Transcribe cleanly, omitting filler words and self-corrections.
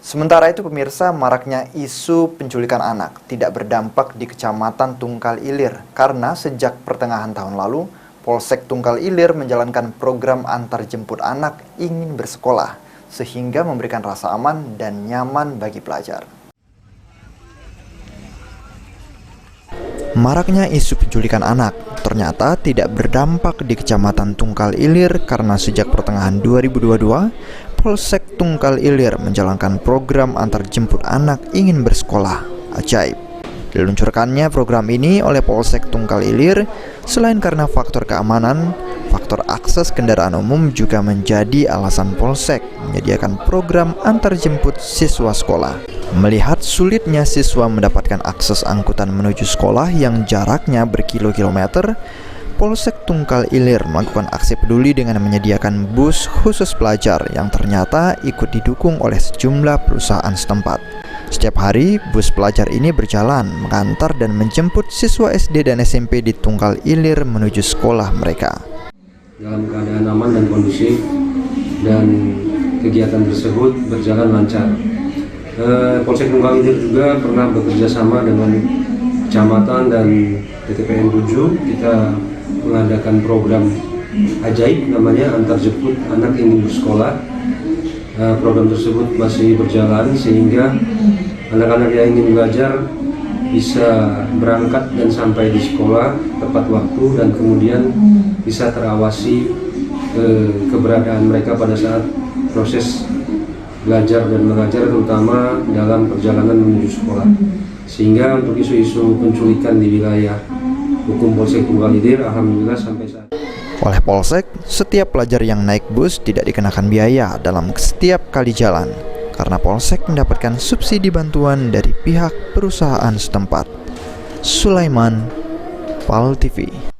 Sementara itu pemirsa, maraknya isu penculikan anak tidak berdampak di Kecamatan Tungkal Ilir karena sejak pertengahan tahun lalu, Polsek Tungkal Ilir menjalankan program antar jemput anak ingin bersekolah sehingga memberikan rasa aman dan nyaman bagi pelajar. Maraknya isu penculikan anak ternyata tidak berdampak di Kecamatan Tungkal Ilir karena sejak pertengahan 2022, Polsek Tungkal Ilir menjalankan program antar jemput anak ingin bersekolah. Ajaib. Diluncurkannya program ini oleh Polsek Tungkal Ilir selain karena faktor keamanan, faktor akses kendaraan umum juga menjadi alasan Polsek menyediakan program antar jemput siswa sekolah. Melihat sulitnya siswa mendapatkan akses angkutan menuju sekolah yang jaraknya berkilo-kilometer, Polsek Tungkal Ilir melakukan aksi peduli dengan menyediakan bus khusus pelajar yang ternyata ikut didukung oleh sejumlah perusahaan setempat. Setiap hari, bus pelajar ini berjalan mengantar dan menjemput siswa SD dan SMP di Tungkal Ilir menuju sekolah mereka. Dalam keadaan aman dan kondusif, dan kegiatan tersebut berjalan lancar. Polsek Tungkal Ilir juga pernah bekerja sama dengan kecamatan dan TTPN 7. Kita mengadakan program ajaib namanya antar jemput anak ingin bersekolah. Program tersebut masih berjalan sehingga anak-anak yang ingin belajar bisa berangkat dan sampai di sekolah tepat waktu dan kemudian bisa terawasi keberadaan mereka pada saat proses belajar dan mengajar, terutama dalam perjalanan menuju sekolah. Sehingga untuk isu-isu penculikan di wilayah hukum Polsek Tungkal Ilir, alhamdulillah sampai saat ini. Oleh Polsek, setiap pelajar yang naik bus tidak dikenakan biaya dalam setiap kali jalan karena Polsek mendapatkan subsidi bantuan dari pihak perusahaan setempat. Sulaiman, PAL TV.